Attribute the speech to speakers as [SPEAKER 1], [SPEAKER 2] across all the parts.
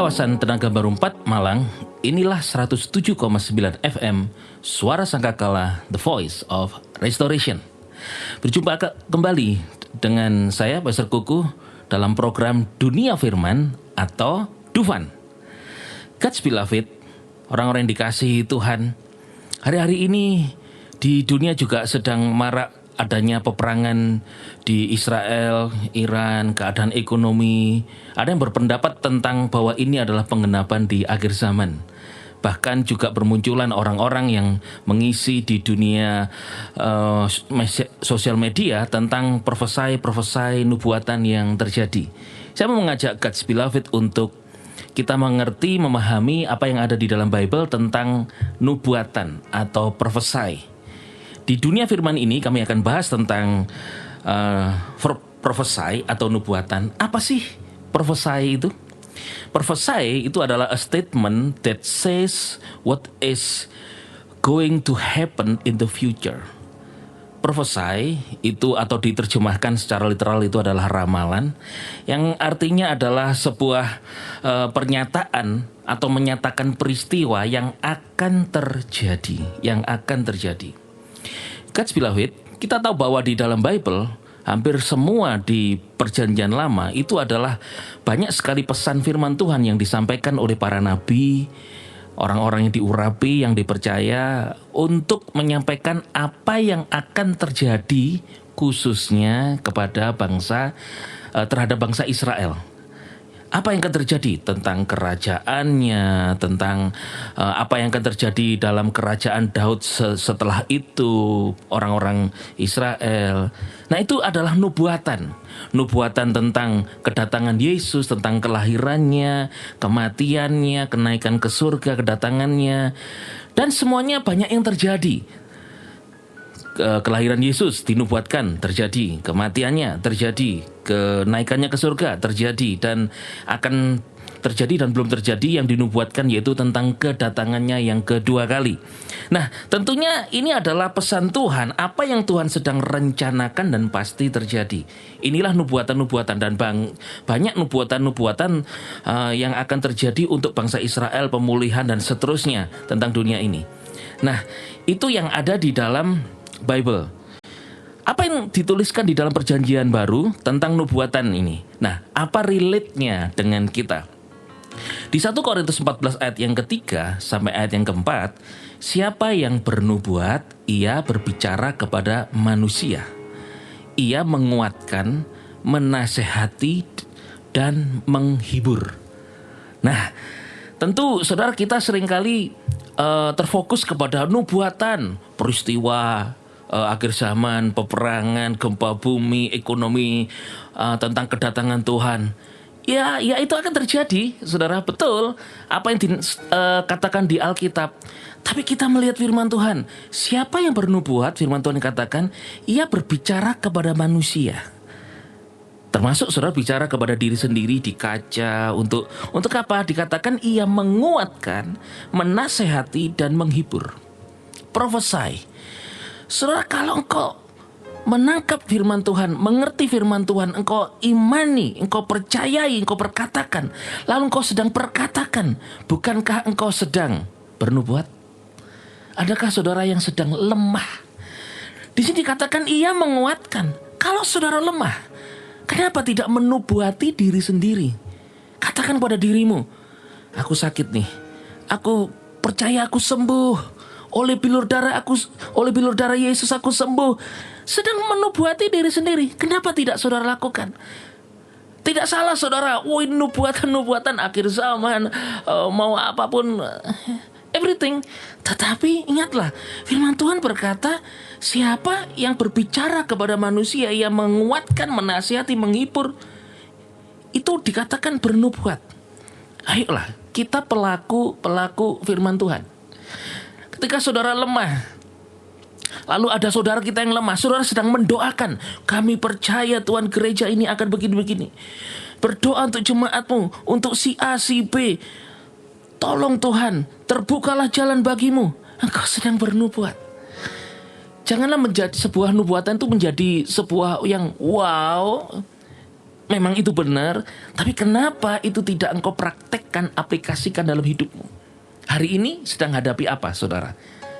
[SPEAKER 1] kawasan Tenaga Baru 4 Malang, inilah 107,9 FM Suara Sangkakala, The Voice of Restoration. Berjumpa kembali dengan saya, Pastor Kuku, dalam program Dunia Firman atau Dufan. God's Beloved, orang-orang yang dikasihi Tuhan, hari-hari ini di dunia juga sedang marak adanya peperangan di Israel, Iran, keadaan ekonomi. Ada yang berpendapat tentang bahwa ini adalah penggenapan di akhir zaman. Bahkan juga bermunculan orang-orang yang mengisi di dunia sosial media tentang profesai nubuatan yang terjadi. Saya mau mengajak God's Beloved untuk kita mengerti, memahami apa yang ada di dalam Bible tentang nubuatan atau profesai. Di dunia firman ini kami akan bahas tentang prophesy atau nubuatan. Apa sih prophesy itu? Prophesy itu adalah a statement that says what is going to happen in the future. Prophesy itu atau diterjemahkan secara literal itu adalah ramalan, yang artinya adalah sebuah pernyataan atau menyatakan peristiwa yang akan terjadi, God's Beloved, kita tahu bahwa di dalam Bible, hampir semua di Perjanjian Lama itu adalah banyak sekali pesan firman Tuhan yang disampaikan oleh para nabi, orang-orang yang diurapi, yang dipercaya untuk menyampaikan apa yang akan terjadi khususnya kepada terhadap bangsa Israel. Apa yang akan terjadi tentang kerajaannya, tentang apa yang akan terjadi dalam kerajaan Daud setelah itu, orang-orang Israel. Nah, itu adalah nubuatan tentang kedatangan Yesus, tentang kelahirannya, kematiannya, kenaikan ke surga, kedatangannya, dan semuanya banyak yang terjadi. Kelahiran Yesus dinubuatkan terjadi, kematiannya terjadi, kenaikannya ke surga terjadi, dan akan terjadi dan belum terjadi yang dinubuatkan, yaitu tentang kedatangannya yang kedua kali. Nah, tentunya ini adalah pesan Tuhan, apa yang Tuhan sedang rencanakan dan pasti terjadi. Inilah nubuatan-nubuatan dan banyak nubuatan-nubuatan yang akan terjadi untuk bangsa Israel, pemulihan dan seterusnya tentang dunia ini. Nah, itu yang ada di dalam Bible. Apa yang dituliskan di dalam Perjanjian Baru tentang nubuatan ini? Nah, apa relate-nya dengan kita? Di 1 Korintus 14 ayat yang ketiga sampai ayat yang keempat, siapa yang bernubuat, ia berbicara kepada manusia. Ia menguatkan, menasehati, dan menghibur. Nah, tentu saudara, kita seringkali terfokus kepada nubuatan, peristiwa akhir zaman, peperangan, gempa bumi, ekonomi, tentang kedatangan Tuhan. Ya itu akan terjadi, saudara, betul apa yang dikatakan di Alkitab. Tapi kita melihat firman Tuhan, siapa yang bernubuat, firman Tuhan katakan, ia berbicara kepada manusia. Termasuk saudara bicara kepada diri sendiri di kaca. Untuk apa? Dikatakan ia menguatkan, menasehati, dan menghibur. Prophesy. Saudara, kalau engkau menangkap firman Tuhan, mengerti firman Tuhan, engkau imani, engkau percayai, engkau perkatakan, lalu engkau sedang perkatakan, bukankah engkau sedang bernubuat? Adakah saudara yang sedang lemah? Di sini dikatakan ia menguatkan. Kalau saudara lemah, kenapa tidak menubuati diri sendiri? Katakan pada dirimu, aku sakit nih, aku percaya aku sembuh. Oleh bilur darah Yesus aku sembuh. Sedang menubuati diri sendiri. Kenapa tidak saudara lakukan? Tidak salah saudara. Nubuatan akhir zaman, mau apapun, everything. Tetapi ingatlah, firman Tuhan berkata, siapa yang berbicara kepada manusia, ia menguatkan, menasihati, menghibur, itu dikatakan bernubuat. Ayolah, kita pelaku firman Tuhan. Ketika saudara lemah, lalu ada saudara kita yang lemah, saudara sedang mendoakan, kami percaya Tuhan gereja ini akan begini-begini. Berdoa untuk jemaatmu, untuk si A, si B. Tolong Tuhan, terbukalah jalan bagimu. Engkau sedang bernubuat. Janganlah menjadi sebuah nubuatan itu menjadi sebuah yang wow. memang itu benar, tapi kenapa itu tidak engkau praktekkan, aplikasikan dalam hidupmu? Hari ini sedang hadapi apa, saudara?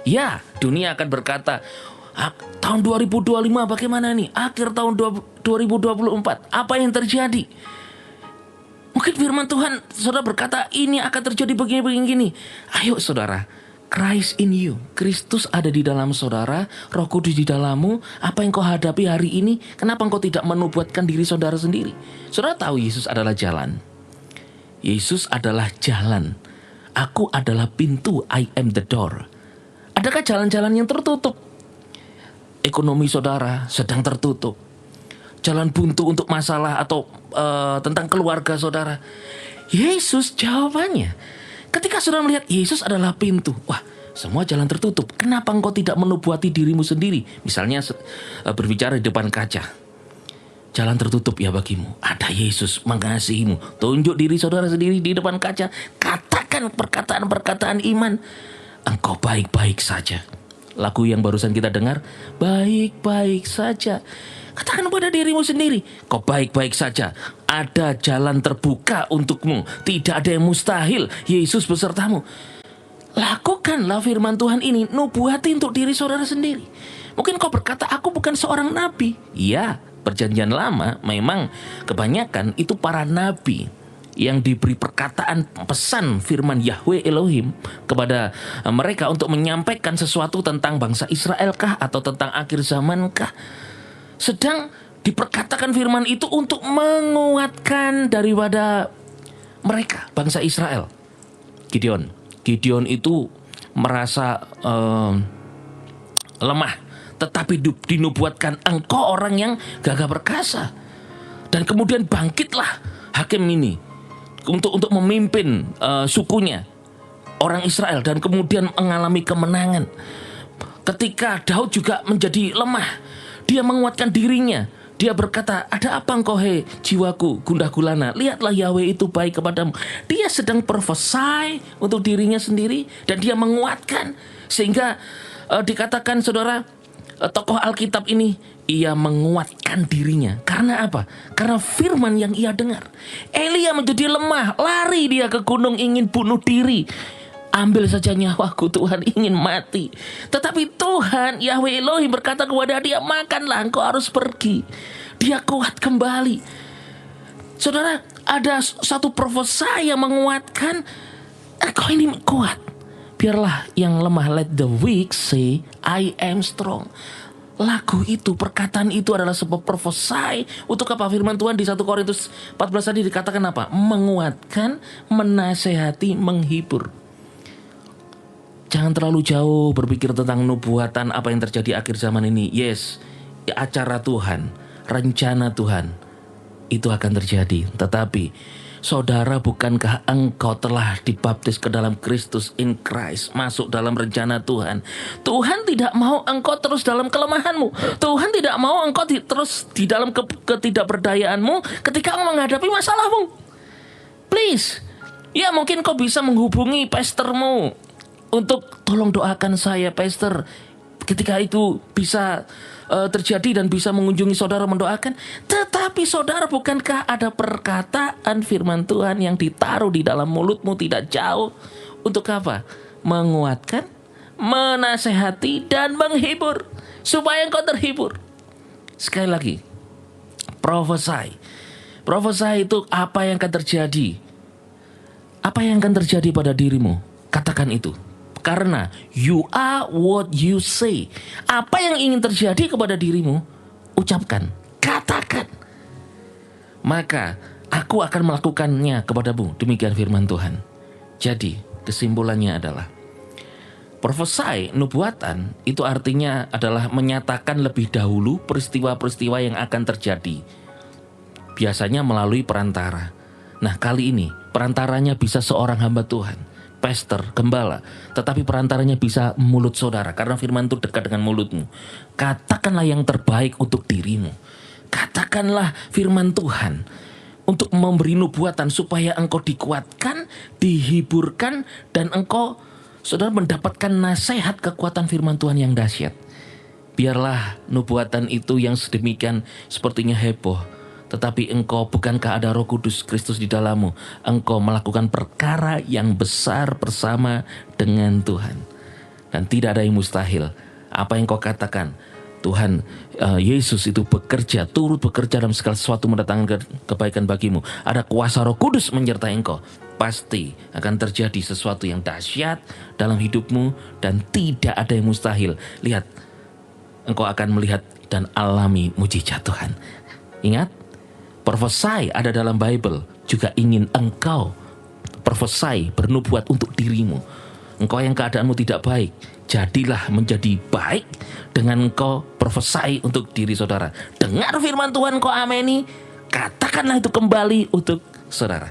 [SPEAKER 1] Ya, dunia akan berkata, tahun 2025 bagaimana nih? Akhir tahun 2024, apa yang terjadi? Mungkin firman Tuhan, saudara berkata, ini akan terjadi begini-begini. Ayo saudara, Christ in you, Kristus ada di dalam saudara, Roh Kudus di dalammu. Apa yang kau hadapi hari ini? Kenapa engkau tidak menubuatkan diri saudara sendiri? Saudara tahu Yesus adalah jalan. Yesus adalah jalan. Aku adalah pintu, I am the door. Adakah jalan-jalan yang tertutup? Ekonomi saudara sedang tertutup. Jalan buntu untuk masalah atau tentang keluarga saudara. Yesus jawabannya. Ketika saudara melihat Yesus adalah pintu, wah, semua jalan tertutup. Kenapa engkau tidak menubuati dirimu sendiri? Misalnya berbicara di depan kaca. Jalan tertutup ya bagimu. Ada Yesus mengasihimu. Tunjuk diri saudara sendiri di depan kaca. Katakan perkataan-perkataan iman. Engkau baik-baik saja. Lagu yang barusan kita dengar, baik-baik saja. Katakan pada dirimu sendiri, kau baik-baik saja. Ada jalan terbuka untukmu. Tidak ada yang mustahil. Yesus besertamu. Lakukanlah firman Tuhan ini. Nubuati untuk diri saudara sendiri. Mungkin kau berkata, aku bukan seorang nabi. Ya, perjanjian lama memang kebanyakan itu para nabi yang diberi perkataan pesan firman Yahweh Elohim kepada mereka untuk menyampaikan sesuatu tentang bangsa Israel kah atau tentang akhir zaman kah. Sedang diperkatakan firman itu untuk menguatkan daripada mereka, bangsa Israel. Gideon itu merasa lemah, tetapi dinubuatkan engkau orang yang gagah perkasa. Dan kemudian bangkitlah hakim ini untuk memimpin sukunya, orang Israel, dan kemudian mengalami kemenangan. Ketika Daud juga menjadi lemah, dia menguatkan dirinya. Dia berkata, ada apa engkau hei jiwaku gundah gulana? Lihatlah Yahweh itu baik kepadamu. Dia sedang prophesy untuk dirinya sendiri. Dan dia menguatkan. Sehingga dikatakan saudara, tokoh Alkitab ini, ia menguatkan dirinya. Karena apa? Karena firman yang ia dengar. Elia menjadi lemah. Lari dia ke gunung ingin bunuh diri. Ambil saja nyawaku, Tuhan, ingin mati. Tetapi Tuhan Yahweh Elohim berkata kepada dia, makanlah, engkau harus pergi. Dia kuat kembali. Saudara, ada satu profesi yang menguatkan, engkau ini kuat. Biarlah yang lemah, let the weak say, I am strong. Lagu itu, perkataan itu adalah sebuah profesi. Untuk apa? Firman Tuhan di 1 Korintus 14 tadi dikatakan apa? Menguatkan, menasehati, menghibur. Jangan terlalu jauh berpikir tentang nubuatan apa yang terjadi akhir zaman ini. Yes, acara Tuhan, rencana Tuhan, itu akan terjadi. Tetapi, saudara, bukankah engkau telah dibaptis ke dalam Kristus in Christ, masuk dalam rencana Tuhan? Tuhan tidak mau engkau terus dalam kelemahanmu. Tuhan tidak mau engkau terus di dalam ketidakberdayaanmu ketika engkau menghadapi masalahmu. Please, ya mungkin kau bisa menghubungi pastormu untuk tolong doakan saya, pastor. Ketika itu bisa terjadi dan bisa mengunjungi saudara mendoakan. Tetapi saudara, bukankah ada perkataan firman Tuhan yang ditaruh di dalam mulutmu tidak jauh? Untuk apa? Menguatkan, menasehati, dan menghibur. Supaya engkau terhibur. Sekali lagi, prophesy. Prophesy itu apa yang akan terjadi. Apa yang akan terjadi pada dirimu? Katakan itu. Karena you are what you say. Apa yang ingin terjadi kepada dirimu, ucapkan, katakan. Maka aku akan melakukannya kepadamu. Demikian firman Tuhan. Jadi kesimpulannya adalah, prophesy, nubuatan, itu artinya adalah menyatakan lebih dahulu peristiwa-peristiwa yang akan terjadi. Biasanya melalui perantara. Nah, kali ini perantaranya bisa seorang hamba Tuhan, pastor, gembala, tetapi perantaranya bisa mulut saudara, karena firman itu dekat dengan mulutmu. Katakanlah yang terbaik untuk dirimu. Katakanlah firman Tuhan untuk memberi nubuatan supaya engkau dikuatkan, dihiburkan, dan engkau, saudara, mendapatkan nasihat kekuatan firman Tuhan yang dahsyat. Biarlah nubuatan itu yang sedemikian sepertinya heboh, Tetapi engkau, bukankah ada Roh Kudus Kristus di dalammu? Engkau melakukan perkara yang besar bersama dengan Tuhan. Dan tidak ada yang mustahil. Apa yang kau katakan, Tuhan Yesus itu bekerja, turut bekerja dalam segala sesuatu mendatangkan kebaikan bagimu. Ada kuasa Roh Kudus menyertai engkau. Pasti akan terjadi sesuatu yang dahsyat dalam hidupmu dan tidak ada yang mustahil. Lihat, engkau akan melihat dan alami mujizat Tuhan. Ingat, prophesy ada dalam Bible juga ingin engkau prophesy, bernubuat untuk dirimu. Engkau yang keadaanmu tidak baik, jadilah menjadi baik dengan engkau prophesy untuk diri saudara. Dengar firman Tuhan, kau ameni, katakanlah itu kembali untuk saudara.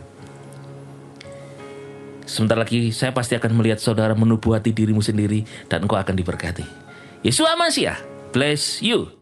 [SPEAKER 1] Sebentar lagi saya pasti akan melihat saudara menubuati dirimu sendiri dan engkau akan diberkati. Yesus Masiah, bless you.